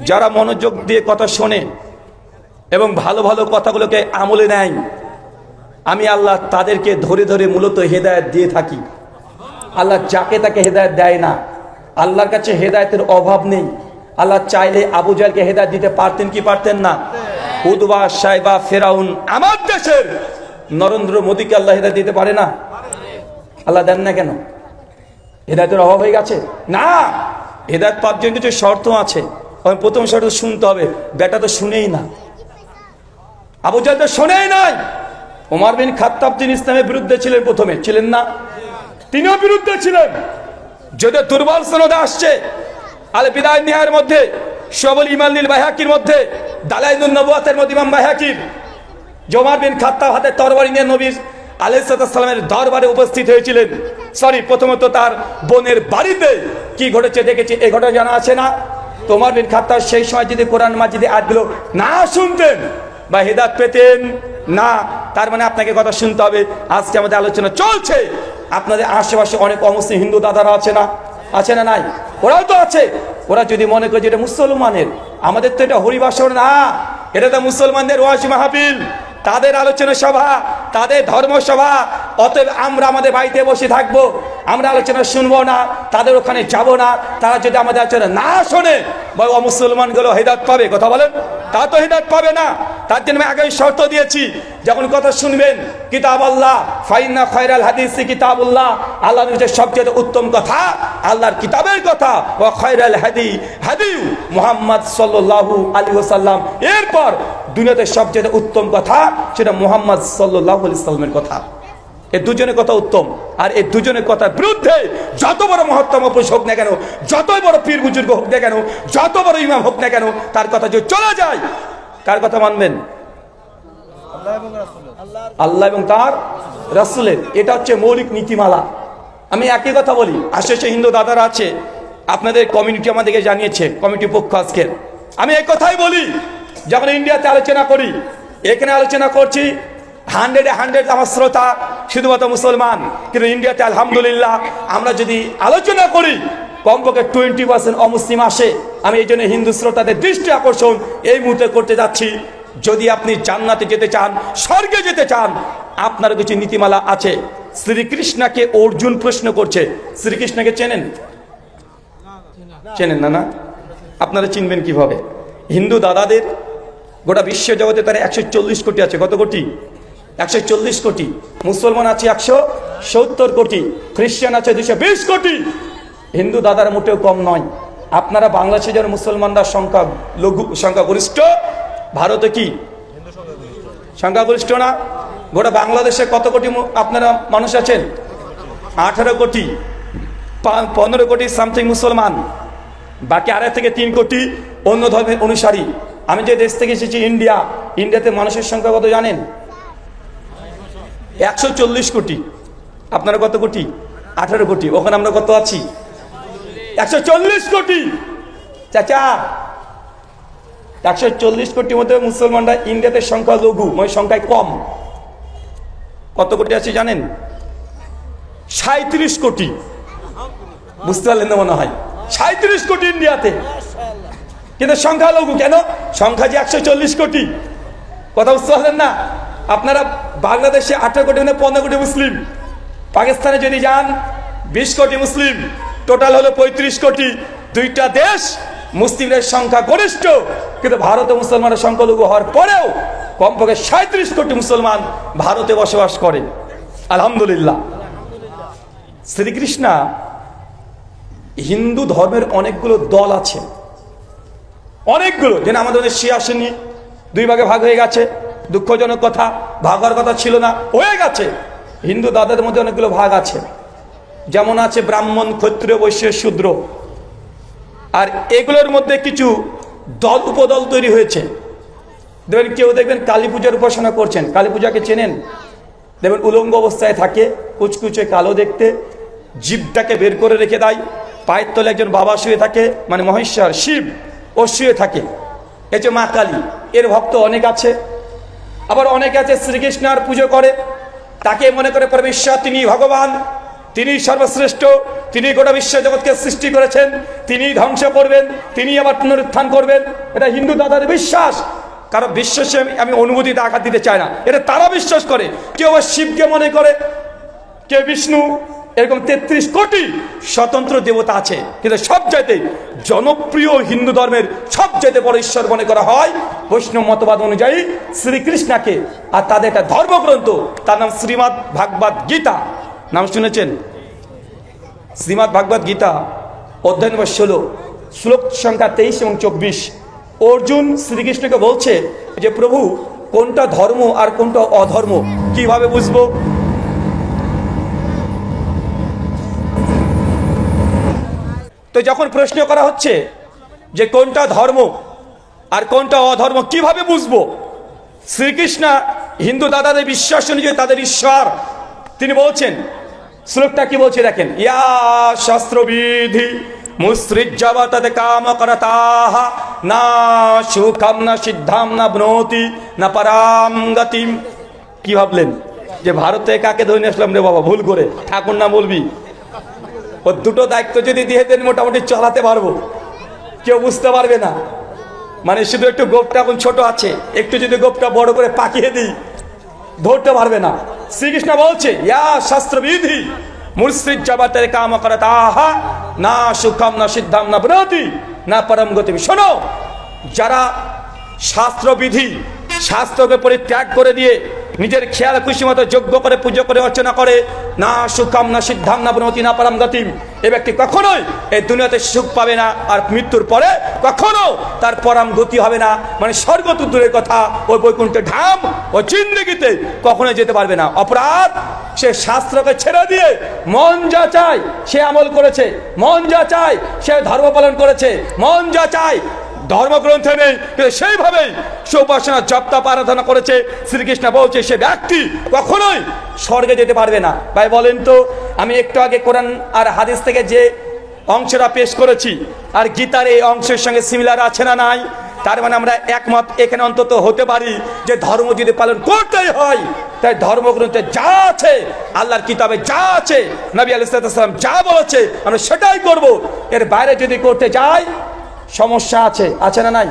যারা মনোযোগ দিয়ে কথা শোনে এবং ভালো ভালো কথাগুলোকে আমলে নেয়, আমি আল্লাহ তাদেরকে ধরে ধরে মূলত হেদায়েত দিয়ে থাকি। আল্লাহ যাকে তাকে হেদায়েত দেয় না। আল্লাহর কাছে হেদায়েতের অভাব নেই। আল্লাহ চাইলে আবু জাহলকে হেদায়েত দিতে পারতেন কি পারতেন না? উদবা, সাইবা, ফেরাউন, আমার দেশের নরেন্দ্র মোদীকে আল্লাহ হেদায়েত দিতে পারে না? আল্লাহ দেন না কেন? হেদায়েতের অভাব হয়ে গেছে? না, হেদায়েত পাওয়ার জন্য কিছু শর্ত আছে। প্রথম শর্ত শুনতে হবে। বেটা তো শুনেই না, আবু জাহল তো শোনেই নাই। ওমর বিন খাত্তাব তিনি ইসলামের বিরুদ্ধে ছিলেন, প্রথমে ছিলেন না? তিনিও বিরুদ্ধে ছিলেন। যদি দুর্বল সনদে আসছে আল বিদায় নিহায়ের মধ্যে, শুআবুল ঈমান লিল বাইহাকির মধ্যে, দালাইলুন নবুওয়াতের মধ্যে ইমাম বাইহাকির, ওমর বিন খাত্তাব হাতে তরবারি নিয়ে নবী আলাইহিস সালামের দরবারে উপস্থিত হয়েছিলেন। প্রথমত তার বোনের বাড়িতে কি ঘটেছে দেখেছি, এই ঘটনা জানা আছে না? ওমর বিন খাত্তাব সেই সময় যদি কোরআন মাজিদে আয়াতগুলো না শুনতেন বা হেদায়েত পেতেন না। তার মানে আপনাকে কথা শুনতে হবে। আজকে আমাদের আলোচনা চলছে, আপনাদের আশেপাশে অনেক অমুসলিম হিন্দু দাদারা আছে না? আছে না নাই? ওরাও তো আছে। ওরা যদি মনে করে যে এটা মুসলমানের, আমাদের তো এটা হরিবাসর না, এটা তো মুসলমানদের ওয়াজ মাহফিল, তাদের আলোচনা সভা, তাদের ধর্মসভা। অতএব আমরা আমাদের বাড়িতে বসে থাকবো, আমরা আলোচনা শুনবো না, তাদের ওখানে যাব না। তারা যদি আমাদের আলোচনা না শোনে, মুসলমানগুলো হেদায়েত পাবে? কথা বলেন, তা তো হেদায়েত পাবে না। তার জন্য আমি আগে শর্ত দিয়েছি, যখন কথা শুনবেন কিতাব আল্লাহ, ফাইন্না খায়রাল হাদিসি কিতাবুল্লাহ, আল্লাহর নিজের সবচেয়ে উত্তম কথা আল্লাহর কিতাবের কথা। ওয়া খায়রাল হাদি হাদি মুহাম্মদ সাল্লাল্লাহু আলাইহি ওয়াসাল্লাম। এরপর দুনিয়াতে সবচেয়ে উত্তম কথা সেটা মুহাম্মদ সাল্লাল্লাহু আলাইহি ওয়াসাল্লামের কথা। এই দুজনের কথা উত্তম। আর এই দুজনের কথার বিরুদ্ধে যত বড় মহত্তম পুরুষ হোক না কেন, যতই বড় পীর বুজুর্গ হোক না কেন, যত বড় ইমাম হোক না কেন, তার কথা যদি চলে যায়, কার কথা মানবেন? আল্লাহ এবং তার রাসূলের। এটা হচ্ছে মৌলিক নীতিমালা। আমি একই কথা বলি, আশেপাশে হিন্দু দাদারা আছে, আপনাদের কমিউনিটি আমাদেরকে জানিয়েছে, কমিটির পক্ষ আজকে আমি এই কথাই বলি, যখন ইন্ডিয়াতে আলোচনা করি, এখানে আলোচনা করছি 100 আমার শ্রোতা শুধুমাত্র মুসলমান, কিন্তু ইন্ডিয়াতে আলহামদুলিল্লাহ আমরা যদি আলোচনা করি কমপক্ষে 20% অমুসলিম আসে। আমি এই জন্য হিন্দু শ্রোতাদের দৃষ্টি আকর্ষণ এই মুহূর্তে করতে যাচ্ছি, যদি আপনি জান্নাতে যেতে চান, স্বর্গে যেতে চান, আপনার কিছু নীতিমালা আছে। শ্রীকৃষ্ণকে অর্জুন প্রশ্ন করছে, শ্রীকৃষ্ণকে চেনেন? চেনেন না? না, আপনারা চিনবেন কিভাবে? হিন্দু দাদাদের গোটা বিশ্ব জগতে তারা 140 কোটি আছে। কত কোটি? 140 কোটি। মুসলমান আছে 170 কোটি, খ্রিস্টান আছে 220 কোটি। হিন্দু দাদার মোটেও কম নয়। আপনারা বাংলাদেশে যারা মুসলমানরা সংখ্যাগরিষ্ঠ, ভারতে কি সংখ্যাগরিষ্ঠ না? গোটা বাংলাদেশে কত কোটি আপনারা মানুষ আছেন? 18 কোটি, 15 কোটি সামথিং মুসলমান, বাকি 2.5 থেকে 3 কোটি অন্য ধর্মের অনুসারী। আমি যে দেশ থেকে এসেছি ইন্ডিয়া, ইন্ডিয়াতে মানুষের সংখ্যা কত জানেন? 140 কোটি। আপনারা কত কোটি? 18 কোটি। ওখানে আমরা কত আছি? 140 কোটি। চাচা, 140 কোটির মধ্যে মুসলমানরা ইন্ডিয়াতে সংখ্যা লঘু, মানে সংখ্যায় কম। কত কোটি আছে জানেন? 37 কোটি। বুঝতে পারলেন না মনে হয়? 37 কোটি ইন্ডিয়াতে, কিন্তু সংখ্যা লঘু। কেন? সংখ্যা যে 140 কোটি। কথা বুঝতে পারলেন না? আপনারা বাংলাদেশে 18 কোটি মানে 15 কোটি মুসলিম, পাকিস্তানে যদি যান 20 কোটি মুসলিম, টোটাল হলো 35 কোটি। দুইটা দেশ মুসলিমদের সংখ্যা গরিষ্ঠ, কিন্তু ভারতে মুসলমানের সংখ্যালঘু হওয়ার পরেও কমপক্ষে 37 কোটি মুসলমান ভারতে বসবাস করে। আলহামদুলিল্লাহ। শ্রীকৃষ্ণ, হিন্দু ধর্মের অনেকগুলো দল আছে, অনেকগুলো। যেন আমাদের শিয়া সুন্নি 2 ভাগে ভাগ হয়ে গেছে। দুঃখজনক কথা, ভাগ হওয়ার কথা ছিল না, হয়ে গেছে। হিন্দু দাদাদের মধ্যে অনেকগুলো ভাগ আছে, যেমন আছে ব্রাহ্মণ, ক্ষত্রিয়, বৈশ্য, শূদ্র। আর এগুলোর মধ্যে কিছু দল উপদল তৈরি হয়েছে। দেখবেন কেউ দেখবেন কালী পূজার উপাসনা করছেন, কালী পূজাকে চেনেন? দেখবেন উলঙ্গ অবস্থায় থাকে, কুচকুচে কালো দেখতে, জিভটাকে বের করে রেখে দেয়, পায়ের তলে একজন বাবা শুয়ে থাকে, মানে মহেশ্বর শিব, ও শুয়ে থাকে। এই যে মা কালী, এর ভক্ত অনেক আছে। আবার অনেকে আছে শ্রীকৃষ্ণের পুজো করে, তাকে মনে করে পরমেশ্বর, তিনি ভগবান, তিনি সর্বশ্রেষ্ঠ, তিনি গোটা বিশ্ব জগৎকে সৃষ্টি করেছেন, তিনি ধ্বংস করবেন, তিনি আবার পুনরুত্থান করবেন। এটা হিন্দু দাদার বিশ্বাস। কারো বিশ্বাসে আমি অনুভূতিতে আঘাত দিতে চাই না, এটা তারা বিশ্বাস করে। কেউ আবার শিবকে মনে করে, কেউ বিষ্ণু, এরকম 33 কোটি স্বতন্ত্র দেবতা আছে। কিন্তু সবচাইতে জনপ্রিয় হিন্দু ধর্মের সবচাইতে বড় ঈশ্বর মনে করা হয় বৈষ্ণব মতবাদ অনুযায়ী শ্রীকৃষ্ণকে। আর তাদের একটা ধর্মগ্রন্থ, তার নাম শ্রীমদ্ ভাগবত গীতা। নাম শুনেছেন? শ্রীমদ্ ভাগবত গীতা, অধ্যায় নম্বর 16, শ্লোক সংখ্যা 23 এবং 24। অর্জুন শ্রীকৃষ্ণকে বলছে যে প্রভু, কোনটা ধর্ম আর কোনটা অধর্ম কিভাবে বুঝবো? তো যখন প্রশ্ন করা হচ্ছে যে কোনটা ধর্ম আর কোনটা অধর্ম কিভাবে বুঝবো, শ্রীকৃষ্ণ হিন্দু দাদাদের বিশ্বাস অনুযায়ী তাদের ঈশ্বর, তিনি বলছেন, শ্লোকটা কি বলছে দেখেন, ইয়া শাস্ত্রবিধি মুসৃজ্জবততে কাম করতাহ না সুখম না সিদ্ধাম না ব্নোতি না পরাম গতিম। কি ভাবলেন যে ভারতে কাকে ধরে নিয়ে আসলাম রে বাবা, ভুল করে ঠাকুর না বলবি? ও দুটো দায়িত্ব যদি দিয়ে দেন মোটামুটি চালাতে পারবো, কেউ বুঝতে পারবে না। মানে শুধু একটু গোপটা এখন ছোট আছে, একটু যদি গোপটা বড় করে পাকিয়ে দিই ধরতে পারবে না। শ্রীকৃষ্ণ বলছে ইয়া শাস্ত্রবিধি মুসৃজ্জবতের কাম করতাহ না সুখম না সিদ্ধাম না ব্নোতি না পরম গতিম। শোনো, যারা শাস্ত্রবিধি, শাস্ত্রকে পরিত্যাগ করে দিয়ে নিজের খেয়াল খুশি মতো যজ্ঞ করে, পুজো করে, অর্চনা করে, না সুখম না সিদ্ধাম না ব্নোতি না পরম গতিম, এ ব্যক্তি কখনোই এই দুনিয়াতে সুখ পাবে না, আর মৃত্যুর পরে কখনো তার পরম গতি হবে না। মানে স্বর্গ তো দূরের কথা, ওই বৈকুণ্ঠের ধাম ও জিন্দেগিতে কখনোই যেতে পারবে না। অপরাধ, সে শাস্ত্রকে ছেড়ে দিয়ে মন যা চায় সে আমল করেছে, মন যা চায় সে ধর্ম পালন করেছে, মন যা চায় ধর্মগ্রন্থে নেই কিন্তু সেইভাবেই সে উপাসনা জপতা আরাধনা করেছে। শ্রীকৃষ্ণ বলছে সে ব্যক্তি কখনোই স্বর্গে যেতে পারবে না। ভাই বলেন তো, আমি একটু আগে কোরআন আর হাদিস থেকে যে অংশটা পেশ করেছি আর গীতার এই অংশের সঙ্গে সিমিলার আছে না নাই? তার মানে আমরা একমত এখানে অন্তত হতে পারি যে ধর্ম যদি পালন করতেই হয়, তাই ধর্মগ্রন্থে যা আছে, আল্লাহর কিতাবে যা আছে, নবী আলাইহিস সালাম যা বলেছে আমরা সেটাই করব। এর বাইরে যদি করতে যাই সমস্যা আছে, আছে না নাই?